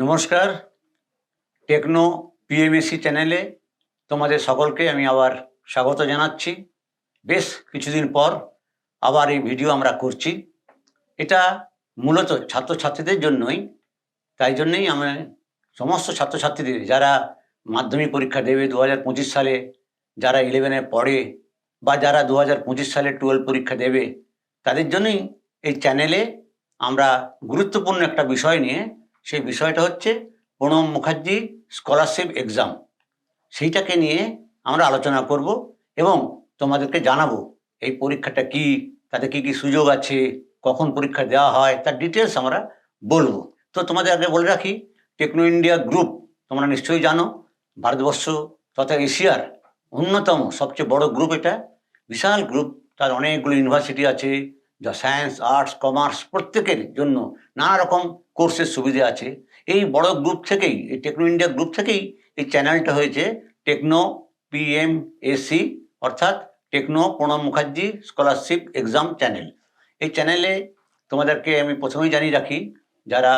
নমস্কার। টেকনো পিএমএসি চ্যানেলে তোমাদের সকলকে আমি আবার স্বাগত জানাচ্ছি। বেশ কিছুদিন পর আবার এই ভিডিও আমরা করছি। এটা মূলত ছাত্রছাত্রীদের জন্যই, তাই জন্যই আমি সমস্ত ছাত্রছাত্রীদের যারা মাধ্যমিক পরীক্ষা দেবে 2025 সালে, যারা 11-এ পড়ে বা যারা 2025 সালে 12 পরীক্ষা দেবে, তাদের জন্যই এই চ্যানেলে আমরা গুরুত্বপূর্ণ একটা বিষয় নিয়ে, সেই বিষয়টা হচ্ছে প্রণব মুখার্জি স্কলারশিপ এক্সাম, সেইটাকে নিয়ে আমরা আলোচনা করব এবং তোমাদেরকে জানাবো এই পরীক্ষাটা কি, তাতে কি কি সুযোগ আছে, কখন পরীক্ষা দেওয়া হয়, তার ডিটেলস আমরা বলবো। তো তোমাদের আগে বলে রাখি, টেকনো ইন্ডিয়া গ্রুপ তোমরা নিশ্চয়ই জানো, ভারতবর্ষ তথা এশিয়ার অন্যতম সবচেয়ে বড় গ্রুপ। এটা বিশাল গ্রুপ, তার অনেকগুলো ইউনিভার্সিটি আছে, যা সায়েন্স, আর্টস, কমার্স প্রত্যেকের জন্য নানা রকম কোর্সের সুবিধা আছে। এই বড় গ্রুপ থেকেই, এই টেকনো ইন্ডিয়া গ্রুপ থেকেই এই চ্যানেলটা হয়েছে টেকনো পিএমএসি, অর্থাৎ Techno Pranab Mukherjee scholarship exam channel. এই চ্যানেলে তোমাদেরকে আমি প্রথমেই জানিয়ে রাখি, যারা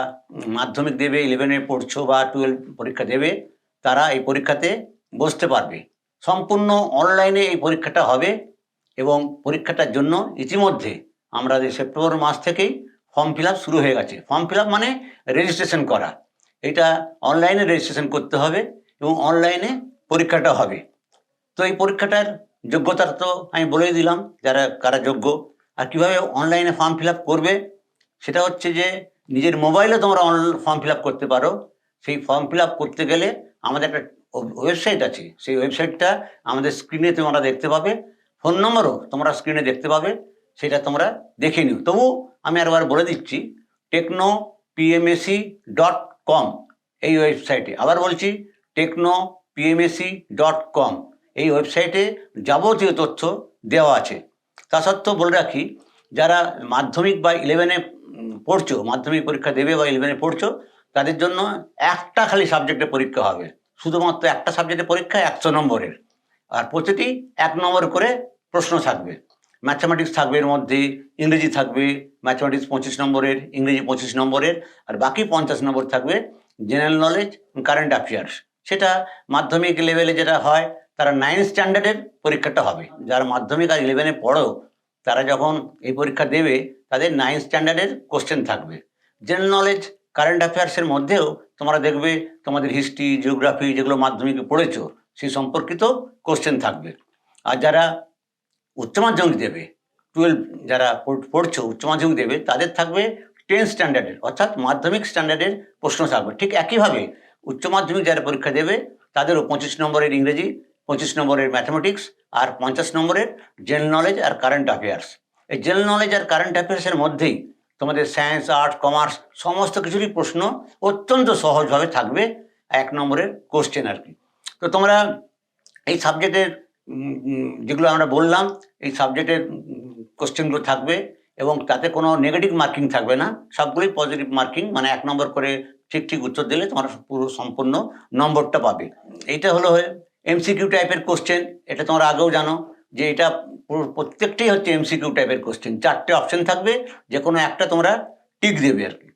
মাধ্যমিক দেবে, 11-এ পড়ছো বা 12 পরীক্ষা দেবে, তারা এই পরীক্ষাতে বসতে পারবে। সম্পূর্ণ অনলাইনে এই পরীক্ষাটা হবে এবং পরীক্ষাটার জন্য ইতিমধ্যে আমাদের সেপ্টেম্বর মাস থেকেই ফর্ম ফিল শুরু হয়ে গেছে। ফর্ম ফিল মানে রেজিস্ট্রেশন করা। এটা অনলাইনে রেজিস্ট্রেশন করতে হবে এবং অনলাইনে পরীক্ষাটা হবে। তো এই পরীক্ষাটার যোগ্যতা তো আমি বলেই দিলাম যারা কারা যোগ্য। আর কিভাবে অনলাইনে ফর্ম ফিল করবে সেটা হচ্ছে যে নিজের মোবাইলে তোমরা ফর্ম ফিল করতে পারো। সেই ফর্ম ফিল করতে গেলে আমাদের একটা ওয়েবসাইট আছে, সেই ওয়েবসাইটটা আমাদের স্ক্রিনে তোমরা দেখতে পাবে, ফোন নম্বরও তোমরা স্ক্রিনে দেখতে পাবে, সেটা তোমরা দেখে নিও। তবু আমি আরেকবার বলে দিচ্ছি, technopmsc.com এই ওয়েবসাইটে, আবার বলছি technopmsc.com এই ওয়েবসাইটে যাবতীয় তথ্য দেওয়া আছে। তা সত্ত্বেও বলে রাখি, যারা মাধ্যমিক বা 11-এ পড়ছো, মাধ্যমিক পরীক্ষা দেবে বা 11-এ পড়ছো, তাদের জন্য একটা খালি সাবজেক্টে পরীক্ষা হবে, শুধুমাত্র একটা সাবজেক্টে পরীক্ষা 100 নম্বরের, আর প্রতিটি 1 নম্বর করে প্রশ্ন থাকবে। ম্যাথামেটিক্স থাকবে, এর মধ্যে ইংরেজি থাকবে, ম্যাথামেটিক্স 25 নম্বরের, ইংরেজি 25 নম্বরের, আর বাকি 50 নম্বর থাকবে জেনারেল নলেজ, কারেন্ট অ্যাফেয়ার্স। সেটা মাধ্যমিক লেভেলে যেটা হয়, তারা 9 স্ট্যান্ডার্ডের পরীক্ষাটা হবে। যারা মাধ্যমিক আর 11-এ পড়ো, তারা যখন এই পরীক্ষা দেবে, তাদের 9 স্ট্যান্ডার্ডের কোশ্চেন থাকবে। জেনারেল নলেজ, কারেন্ট অ্যাফেয়ার্সের মধ্যেও তোমরা দেখবে তোমাদের হিস্ট্রি, জিওগ্রাফি যেগুলো মাধ্যমিকে পড়েছো সেই সম্পর্কিত কোশ্চেন থাকবে। আর যারা উচ্চ মাধ্যমিক দেবে, 12 যারা পড়ছো উচ্চ মাধ্যমিক দেবে, তাদের থাকবে 10 স্ট্যান্ডার্ডের, অর্থাৎ মাধ্যমিক স্ট্যান্ডার্ডের প্রশ্ন থাকবে। ঠিক একইভাবে উচ্চ মাধ্যমিক যারা পরীক্ষা দেবে, তাদেরও 25 নম্বরের ইংরেজি, 25 নম্বরের ম্যাথামেটিক্স, আর 50 নম্বরের জেনারেল নলেজ আর কারেন্ট অ্যাফেয়ার্স। এই জেনারেল নলেজ আর কারেন্ট অ্যাফেয়ার্সের মধ্যেই তোমাদের সায়েন্স, আর্টস, কমার্স সমস্ত কিছুরই প্রশ্ন অত্যন্ত সহজভাবে থাকবে, 1 নম্বরের কোশ্চেন আর কি। তো তোমরা এই সাবজেক্টের যেগুলো আমরা বললাম, এই সাবজেক্টের কোশ্চেনগুলো থাকবে এবং তাতে কোনো নেগেটিভ মার্কিং থাকবে না, সবগুলোই পজিটিভ মার্কিং, মানে 1 নম্বর করে ঠিক ঠিক উত্তর দিলে তোমরা পুরো সম্পূর্ণ নম্বরটা পাবে। এইটা হলো এমসিকিউ টাইপের কোশ্চেন। এটা তোমরা আগেও জানো যে এটা প্রত্যেকটাই হচ্ছে এমসিকিউ টাইপের কোশ্চেন। 4টে অপশন থাকবে, যে কোনো একটা তোমরা টিক দেবে আর কি।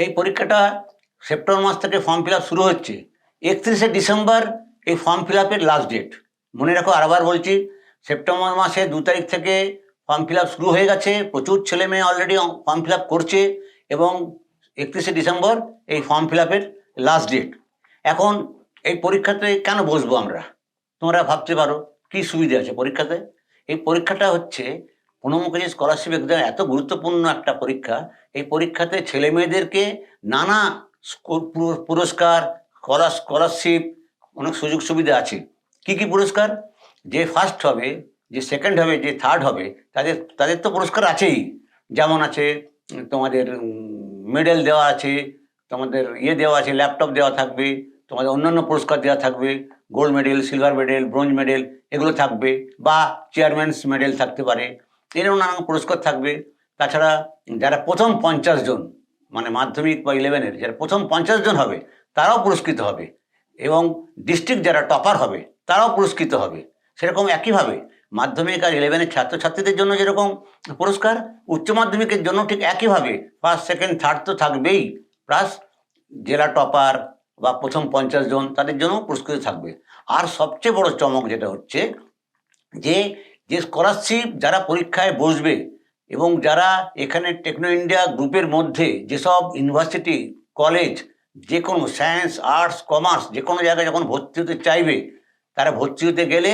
এই পরীক্ষাটা সেপ্টেম্বর মাস থেকে ফর্ম ফিল শুরু হচ্ছে। 31শে ডিসেম্বর এই ফর্ম ফিল লাস্ট ডেট। মনে রাখো, আরবার বলছি, সেপ্টেম্বর মাসে 2 তারিখ থেকে ফর্ম ফিল শুরু হয়ে গেছে। প্রচুর ছেলে মেয়ে অলরেডি ফর্ম ফিল করছে এবং 31শে ডিসেম্বর এই ফর্ম ফিল লাস্ট ডেট। এখন এই পরীক্ষাতে কেন বসবো আমরা, তোমরা ভাবতে পারো কি সুবিধা আছে পরীক্ষাতে। এই পরীক্ষাটা হচ্ছে প্রণব মুখার্জি স্কলারশিপ এক্সাম, এত গুরুত্বপূর্ণ একটা পরীক্ষা। এই পরীক্ষাতে ছেলে মেয়েদেরকে নানা পুরস্কার, স্কলারশিপ, অনেক সুযোগ সুবিধা আছে। কি কি পুরস্কার? যে ফার্স্ট হবে, যে সেকেন্ড হবে, যে থার্ড হবে, তাদের তাদের তো পুরস্কার আছেই। যেমন আছে তোমাদের মেডেল দেওয়া আছে, তোমাদের দেওয়া আছে, ল্যাপটপ দেওয়া থাকবে, তোমাদের অন্যান্য পুরস্কার দেওয়া থাকবে, gold medal, silver medal, bronze medal এগুলো থাকবে, বা চেয়ারম্যানস মেডেল থাকতে পারে, এরকম নানান পুরস্কার থাকবে। তাছাড়া যারা প্রথম 50 জন, মানে মাধ্যমিক বা 11-এর যারা প্রথম 50 জন হবে, তারাও পুরস্কৃত হবে, এবং ডিস্ট্রিক্ট যারা টপার হবে তারাও পুরস্কৃত হবে। সেরকম একইভাবে মাধ্যমিক আর 11-এর ছাত্রছাত্রীদের জন্য যেরকম পুরস্কার, উচ্চ মাধ্যমিকের জন্য ঠিক একইভাবে ফার্স্ট, সেকেন্ড, থার্ড তো থাকবেই, প্লাস জেলা টপার বা প্রথম 50 জন তাদের জন্য পুরস্কৃত থাকবে। আর সবচেয়ে বড় চমক যেটা হচ্ছে যে যে স্কলারশিপ যারা পরীক্ষায় বসবে এবং যারা এখানে টেকনো ইন্ডিয়া গ্রুপের মধ্যে যেসব ইউনিভার্সিটি কলেজ যে কোনো সায়েন্স আর্টস কমার্স যে কোনো জায়গায় যখন ভর্তি হতে চাইবে, তারা ভর্তি হতে গেলে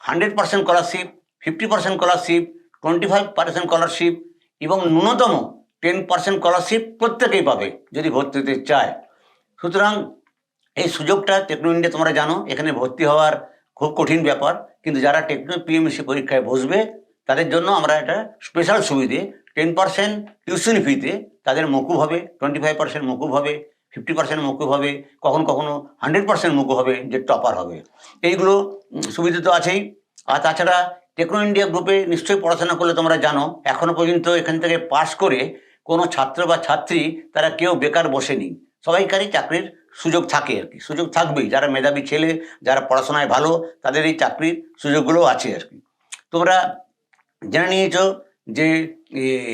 100% স্কলারশিপ, 50% স্কলারশিপ, 25% স্কলারশিপ এবং ন্যূনতম 10% স্কলারশিপ প্রত্যেকেই পাবে যদি ভর্তি হতে চায়। সুতরাং এই সুযোগটা টেকনো ইন্ডিয়া তোমরা জানো এখানে ভর্তি হওয়ার খুব কঠিন ব্যাপার, কিন্তু যারা টেকনো পিএমসি পরীক্ষায় বসবে তাদের জন্য আমরা একটা স্পেশাল সুবিধে 10% টিউশন ফিতে তাদের মকুব হবে, 25% মকুব হবে, 50% মকুব হবে, কখনো কখনো 100% মকুব হবে যে টপার হবে। এইগুলো সুবিধা তো আছেই। আর তাছাড়া টেকনো ইন্ডিয়া গ্রুপে নিশ্চয়ই পড়াশোনা করলে তোমরা জানো এখনো পর্যন্ত এখান থেকে পাশ করে কোনো ছাত্র বা ছাত্রী তারা কেউ বেকার বসেনি, সবাইকারই চাকরির সুযোগ থাকে আর কি, সুযোগ থাকবেই। যারা মেধাবী ছেলে যারা পড়াশোনায় ভালো তাদের এই চাকরির সুযোগগুলো আছে আর কি। তোমরা জেনে নিয়েছো যে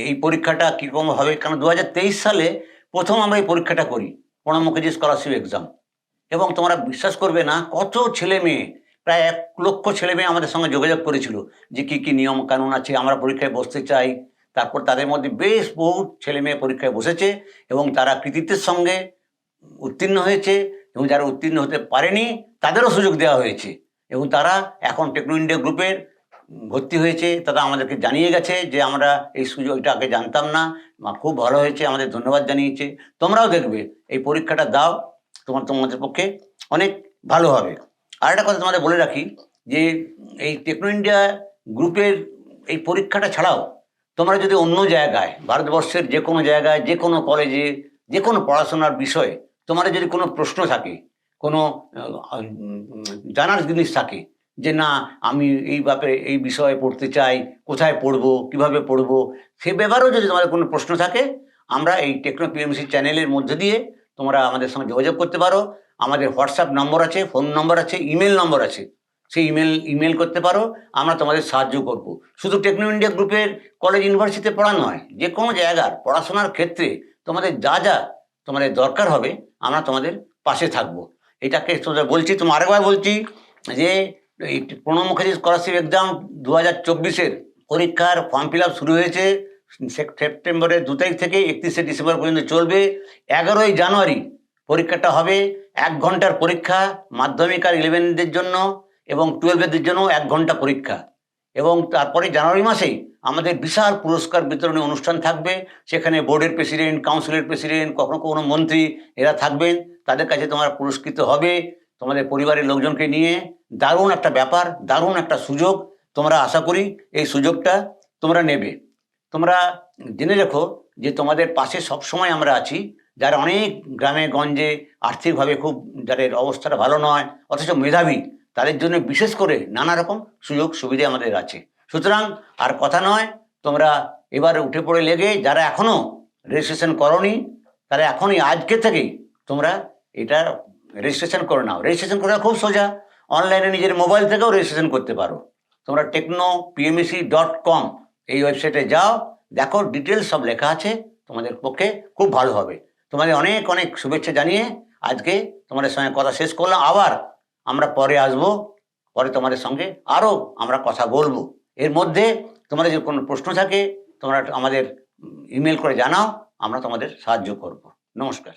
এই পরীক্ষাটা কীরকম হবে, কারণ 2023 সালে প্রথম আমরা এই পরীক্ষাটা করি, প্রণব মুখার্জি স্কলারশিপ এক্সাম। এবং তোমরা বিশ্বাস করবে না কত ছেলে মেয়ে, প্রায় 1 লক্ষ ছেলে মেয়ে আমাদের সঙ্গে যোগাযোগ করেছিল যে কী কী নিয়ম কানুন আছে, আমরা পরীক্ষায় বসতে চাই। তারপর তাদের মধ্যে বেশ বহু ছেলে মেয়ে পরীক্ষায় বসেছে এবং তারা কৃতিত্বের সঙ্গে উত্তীর্ণ হয়েছে, এবং যারা উত্তীর্ণ হতে পারেনি তাদেরও সুযোগ দেওয়া হয়েছে এবং তারা এখন টেকনো ইন্ডিয়া গ্রুপের ভর্তি হয়েছে। তারা আমাদেরকে জানিয়ে গেছে যে আমরা এই সুযোগটা আগে জানতাম না, খুব ভালো হয়েছে, আমাদের ধন্যবাদ জানিয়েছে। তোমরাও দেখবে এই পরীক্ষাটা দাও, তোমাদের পক্ষে অনেক ভালো হবে। আর একটা কথা তোমাদের বলে রাখি যে এই টেকনো ইন্ডিয়া গ্রুপের এই পরীক্ষাটা ছাড়াও তোমরা যদি অন্য জায়গায় ভারতবর্ষের যে কোনো জায়গায় যে কোনো কলেজে যে কোনো পড়াশোনার বিষয়ে তোমাদের যদি কোনো প্রশ্ন থাকে, কোনো জানার জিনিস থাকে যে না আমি এই ব্যাপারে এই বিষয়ে পড়তে চাই, কোথায় পড়বো, কিভাবে পড়বো, সে ব্যাপারেও যদি তোমাদের কোনো প্রশ্ন থাকে আমরা এই টেকনো পিএমসি চ্যানেলের মধ্যে দিয়ে তোমরা আমাদের সঙ্গে যোগাযোগ করতে পারো। আমাদের হোয়াটসঅ্যাপ নম্বর আছে, ফোন নম্বর আছে, ইমেল নম্বর আছে, সেই ইমেল করতে পারো, আমরা তোমাদের সাহায্য করব। শুধু টেকনো ইন্ডিয়া গ্রুপের কলেজ ইউনিভার্সিটিতে পড়া নয়, যে কোনো জায়গার পড়াশোনার ক্ষেত্রে তোমাদের যা যা তোমাদের দরকার হবে আমরা তোমাদের পাশে থাকবো। এটাকে তোমাদের বলছি, তোমার আরেকবার বলছি যে এই প্রণব মুখার্জি স্কলারশিপ এক্সাম 2024-এর পরীক্ষার ফর্ম ফিল আপ শুরু হয়েছে সেপ্টেম্বরের 2 তারিখ থেকে 31শে ডিসেম্বর পর্যন্ত চলবে। 11ই জানুয়ারি পরীক্ষাটা হবে। 1 ঘন্টার পরীক্ষা, মাধ্যমিক আর 11দের জন্য এবং 12দের জন্য 1 ঘন্টা পরীক্ষা। এবং তারপরে জানুয়ারি মাসেই আমাদের বিশাল পুরস্কার বিতরণী অনুষ্ঠান থাকবে। সেখানে বোর্ডের প্রেসিডেন্ট, কাউন্সিলের প্রেসিডেন্ট, কখনো কখনো মন্ত্রী এরা থাকবেন, তাদের কাছে তোমরা পুরস্কৃত হবে তোমাদের পরিবারের লোকজনকে নিয়ে। দারুণ একটা ব্যাপার, দারুণ একটা সুযোগ, তোমরা আশা করি এই সুযোগটা তোমরা নেবে। তোমরা জেনে রেখো যে তোমাদের পাশে সবসময় আমরা আছি। যারা অনেক গ্রামে গঞ্জে আর্থিকভাবে খুব যাদের অবস্থাটা ভালো নয় অথচ মেধাবী, তাদের জন্য বিশেষ করে নানা রকম সুযোগ সুবিধা আমাদের আছে। সুতরাং আর কথা নয়, তোমরা এবার উঠে পড়ে লেগে যারা এখনও রেজিস্ট্রেশন করোনি তারা এখনই আজকে থেকেই তোমরা এটা রেজিস্ট্রেশন করে নাও। রেজিস্ট্রেশন করা খুব সোজা, অনলাইনে নিজের মোবাইল থেকেও রেজিস্ট্রেশন করতে পারো। তোমরা technopmec.com এই ওয়েবসাইটে যাও, দেখো ডিটেলস সব লেখা আছে, তোমাদের পক্ষে খুব ভালো হবে। তোমাদের অনেক অনেক শুভেচ্ছা জানিয়ে আজকে তোমাদের সঙ্গে কথা শেষ করলাম। আবার আমরা পরে আসবো, পরে তোমাদের সঙ্গে আরও আমরা কথা বলবো। এর মধ্যে তোমাদের যদি কোনো প্রশ্ন থাকে তোমরা আমাদের ইমেল করে জানাও, আমরা তোমাদের সাহায্য করব। নমস্কার।